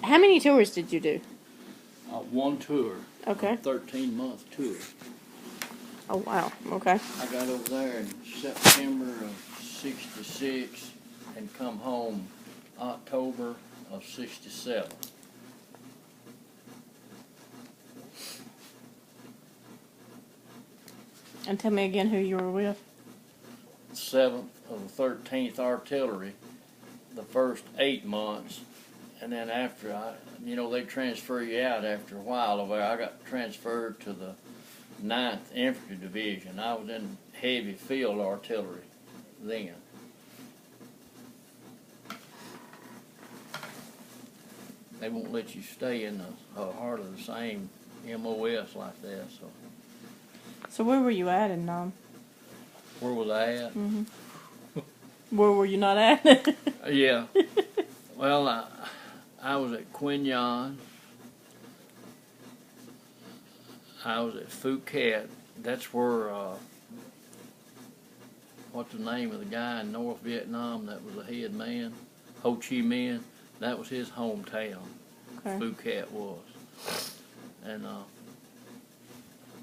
How many tours did you do? One tour. Okay. A 13-month tour. Oh, wow. Okay. I got over there in September of '66 and come home October of '67. And tell me again who you were with. 7th of the 13th Artillery, the first 8 months, and then after they transfer you out after a while over there. I got transferred to the 9th Infantry Division. I was in heavy field artillery then. They won't let you stay in the heart of the same MOS like that. So where were you at in Where was I at? Mm-hmm. Where were you not at? Yeah. Well, I was at Quinyon. I was at Phuket. That's where, what's the name of the guy in North Vietnam that was the head man? Ho Chi Minh. That was his hometown. Okay. Phuket was. And,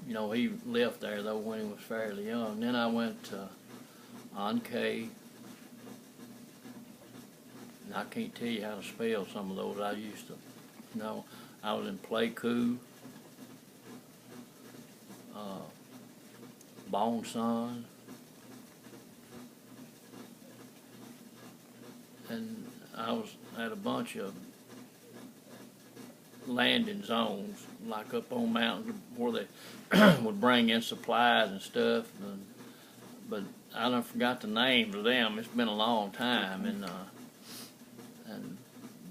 he left there, though, when he was fairly young. Then I went to An Khê. And I can't tell you how to spell some of those. I used to know. I was in Pleiku, Bong Son, and I was at a bunch of landing zones, like up on mountains where they would bring in supplies and stuff. But I done forgot the names of them. It's been a long time, and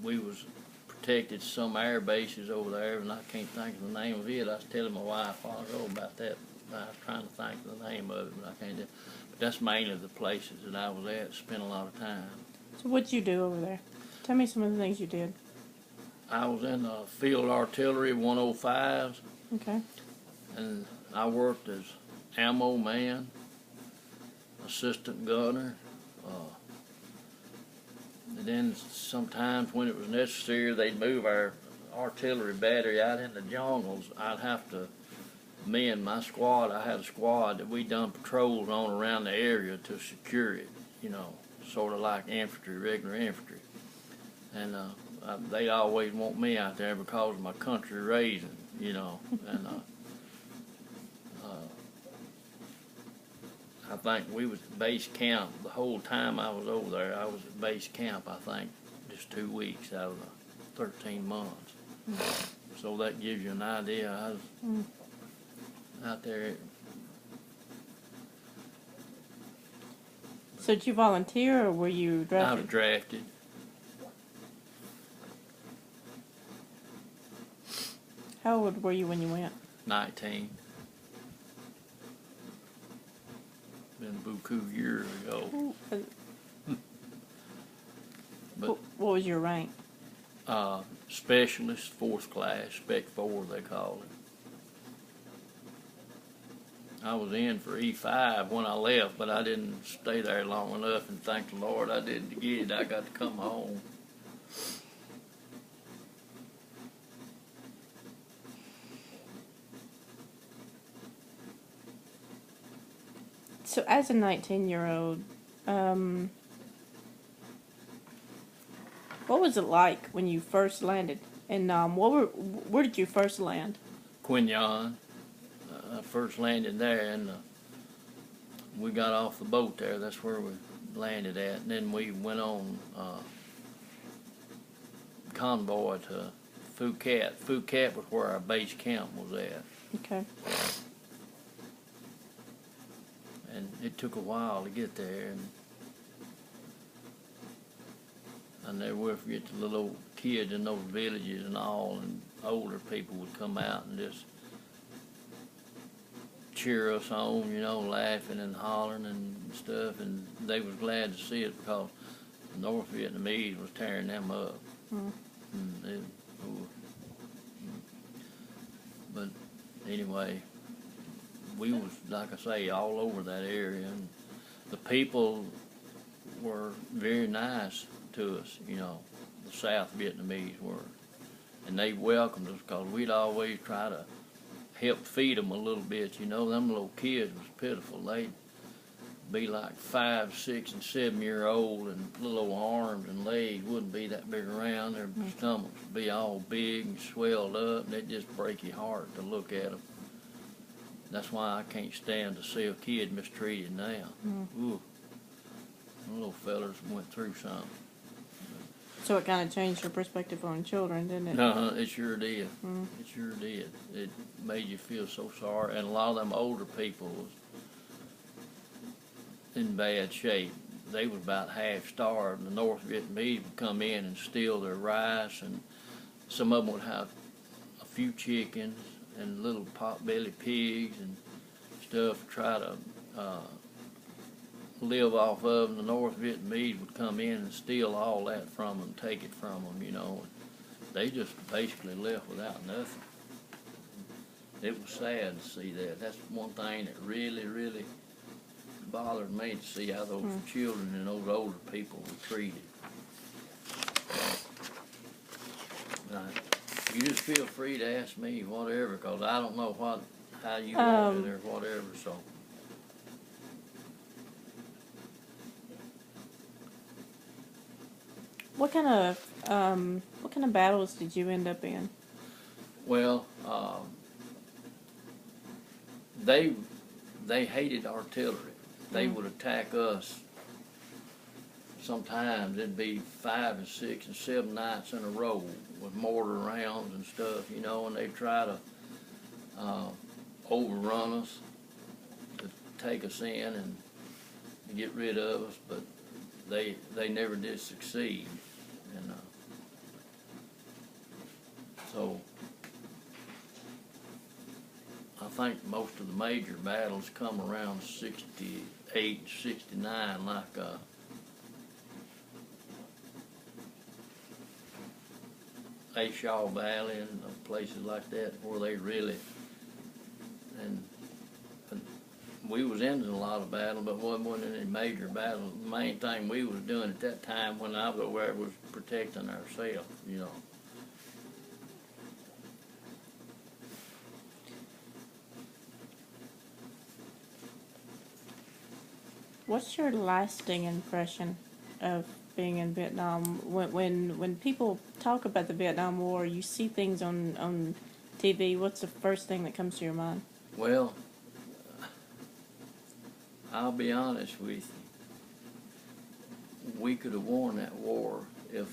we was protected some air bases over there, and I can't think of the name of it. I was telling my wife while ago about that. I was trying to think of the name of it, but I can't do it. But that's mainly the places that I was at, spent a lot of time. So what'd you do over there? Tell me some of the things you did. I was in field artillery 105s, Okay. and I worked as ammo man, assistant gunner. And then sometimes when it was necessary, they'd move our artillery battery out in the jungles. Me and my squad, I had a squad that we done patrols on around the area to secure it, sort of like infantry, regular infantry. And they'd always want me out there because of my country raising, and I think we was at base camp the whole time I was over there. I was at base camp, I think, just 2 weeks out of the 13 months. Mm-hmm. So that gives you an idea. I was out there. So did you volunteer or were you drafted? I was drafted. How old were you when you went? 19. Been beaucoup years ago. But what was your rank? Specialist, 4th class, Spec 4 they call it. I was in for E5 when I left, but I didn't stay there long enough, and thank the Lord I didn't get it. I got to come home. So as a 19-year-old, what was it like when you first landed? And where did you first land? Quinyon. I first landed there, and we got off the boat there. That's where we landed at. And then we went on convoy to Phuket. Phuket was where our base camp was at. Okay. And it took a while to get there, and I never will forget the little old kids in those villages and all, and older people would come out and just cheer us on, laughing and hollering and stuff, and they was glad to see it because the North Vietnamese was tearing them up. But anyway, we was, like I say, all over that area, and the people were very nice to us, the South Vietnamese were. and they welcomed us because we'd always try to help feed them a little bit. You know, them little kids was pitiful. They'd be like 5, 6, and 7 year old, and little old arms and legs wouldn't be that big around. Their stomachs would be all big and swelled up, and it'd just break your heart to look at them. That's why I can't stand to see a kid mistreated now. Ooh, them little fellers went through something. So it kind of changed your perspective on children, didn't it? It sure did. It sure did. It made you feel so sorry, and a lot of them older people was in bad shape. They was about half starved. The North Vietnamese would come in and steal their rice, and some of them would have a few chickens and little pot-bellied pigs and stuff to try to live off of them. The North Vietnamese would come in and steal all that from them, take it from them, you know. They just basically left without nothing. It was sad to see that. That's one thing that really, really bothered me, to see how those children and those older people were treated. You just feel free to ask me whatever, because I don't know how you want it or whatever, so. What kind of battles did you end up in? Well, they hated artillery. They would attack us. Sometimes it'd be 5 and 6 and 7 nights in a row with mortar rounds and stuff, you know, and they'd try to overrun us, to take us in and get rid of us, but they never did succeed. And so I think most of the major battles come around 68, 69, like A Shaw Valley and places like that, where they really, and we was in a lot of battle, but wasn't any major battle. The main thing we was doing at that time when I was aware was protecting ourselves, you know. What's your lasting impression of being in Vietnam? When people talk about the Vietnam War, you see things on TV, what's the first thing that comes to your mind? Well, I'll be honest with you. We could have won that war if,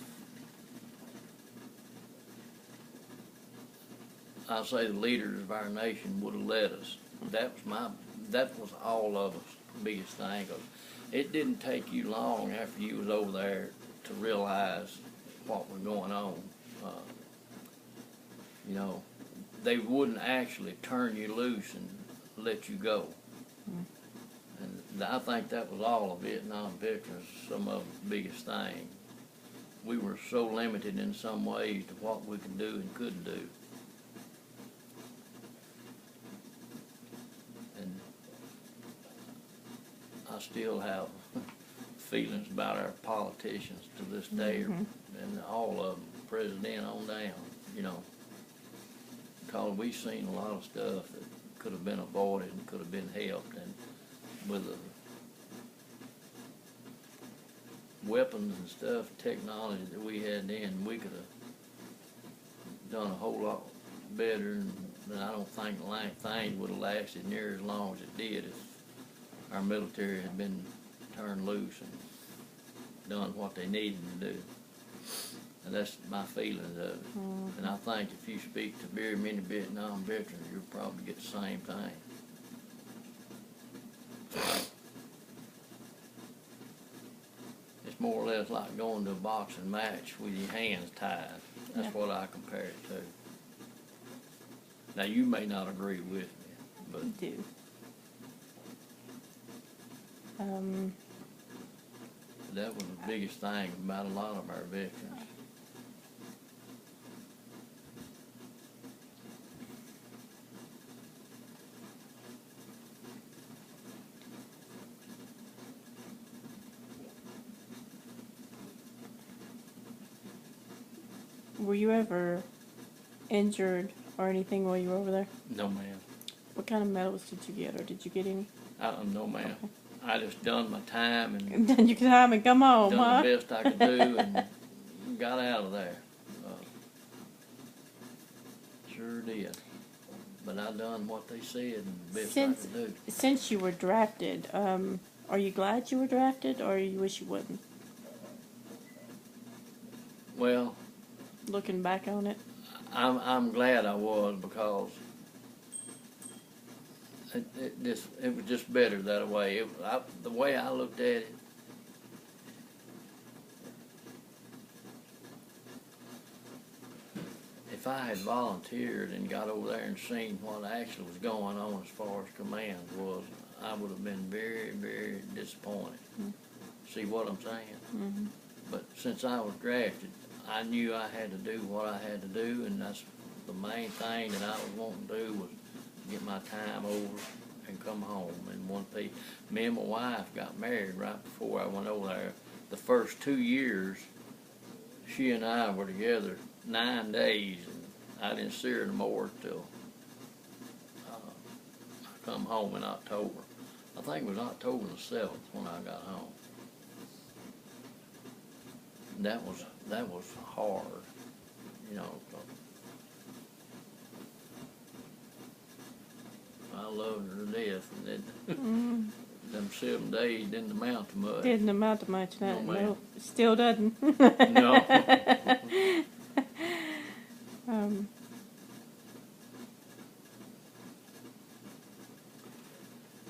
I'll say, the leaders of our nation would have let us. That was all of us biggest thing. It didn't take you long after you was over there to realize what was going on. You know, they wouldn't actually turn you loose and let you go. And I think that was all of Vietnam veterans, some of the biggest thing. We were so limited in some ways to what we could do and couldn't do. And I still have feelings about our politicians to this day, and all of them, president on down, you know. Because we've seen a lot of stuff that could have been avoided and could have been helped, and with the weapons and stuff, technology that we had then, we could have done a whole lot better, and I don't think things would have lasted near as long as it did if our military had been turned loose and done what they needed to do. And that's my feelings of it. And I think if you speak to very many Vietnam veterans, you'll probably get the same thing. It's more or less like going to a boxing match with your hands tied. That's what I compare it to. Now, you may not agree with me, but I do. that was the biggest thing about a lot of our veterans. Were you ever injured or anything while you were over there? No, ma'am. What kind of medals did you get, or did you get any? No, ma'am. I just done my time and And then you could time and come home, done huh? the best I could do and got out of there. Sure did. But I done what they said and the best I could do. Since you were drafted, are you glad you were drafted, or you wish you wouldn't? Well, Looking back on it, I'm glad I was, because it was just better that way. The way I looked at it, if I had volunteered and got over there and seen what actually was going on as far as command was, I would have been very, very disappointed. See what I'm saying? mm-hmm. But since I was drafted, I knew I had to do what I had to do, and that's the main thing that I was wanting to do, was get my time over and come home. And me and my wife got married right before I went over there. The first 2 years, she and I were together 9 days, and I didn't see her no more till I come home in October. I think it was October the 7th when I got home. That was hard, you know. I loved her to death, and then them 7 days didn't amount to much. Didn't amount to much. No, ma'am. No, still doesn't. No.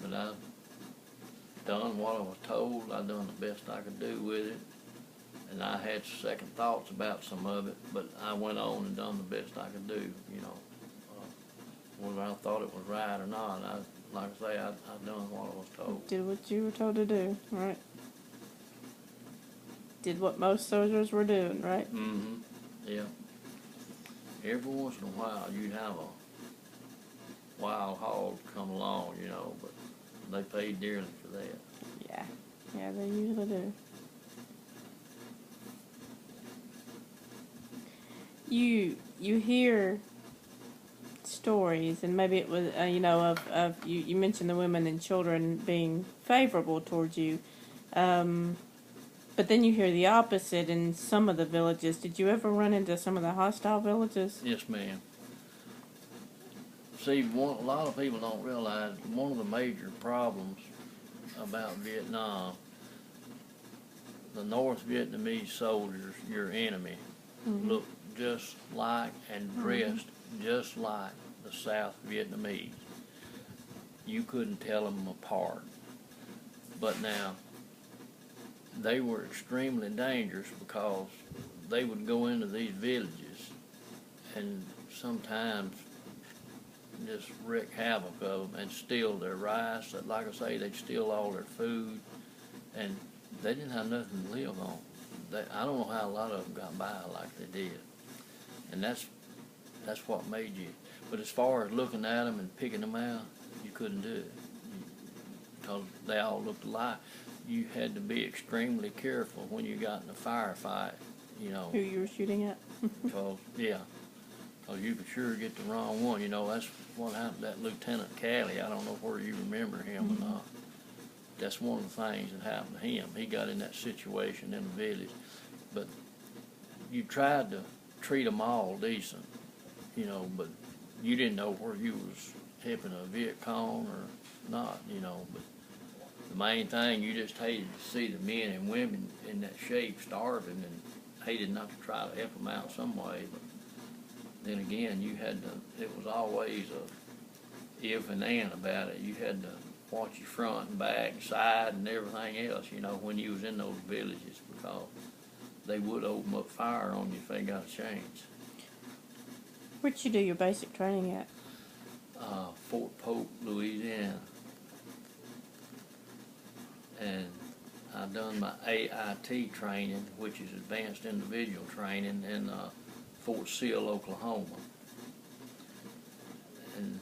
But I done what I was told. I done the best I could do with it. And I had second thoughts about some of it, but I went on and done the best I could do, you know. Whether I thought it was right or not, like I say, I done what I was told. Did what you were told to do, right? Did what most soldiers were doing, right? Mm-hmm. Yeah. Every once in a while, you'd have a wild hog come along, you know, but they paid dearly for that. Yeah. Yeah, they usually do. You hear stories, and maybe it was of you mentioned the women and children being favorable towards you, but then you hear the opposite in some of the villages. Did you ever run into some of the hostile villages? Yes, ma'am. See, a lot of people don't realize one of the major problems about Vietnam, the North Vietnamese soldiers, your enemy, look just like and dressed just like the South Vietnamese. You couldn't tell them apart. But now, they were extremely dangerous, because they would go into these villages and sometimes just wreak havoc of them and steal their rice. Like I say, they'd steal all their food, and they didn't have nothing to live on. I don't know how a lot of them got by like they did. And that's what made you. But as far as looking at them and picking them out, you couldn't do it, because they all looked alike. You had to be extremely careful when you got in a firefight, you know. Who you were shooting at? Because you could sure get the wrong one. You know, that's what happened to that Lieutenant Calley. I don't know whether you remember him or not. That's one of the things that happened to him. He got in that situation in the village. But you tried to treat them all decent, you know, but you didn't know where you was helping a Viet Cong or not, you know. But the main thing, you just hated to see the men and women in that shape starving, and hated not to try to help them out some way. But then again, it was always a if and and about it. You had to watch your front and back and side and everything else, you know, when you was in those villages, because they would open up fire on you if they got a chance. Where'd you do your basic training at? Fort Polk, Louisiana. And I done my AIT training, which is Advanced Individual Training, in Fort Sill, Oklahoma. And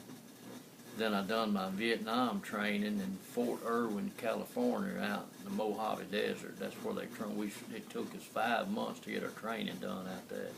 then I done my Vietnam training in Fort Irwin, California, out in the Mojave Desert. That's where they trained. It took us 5 months to get our training done out there.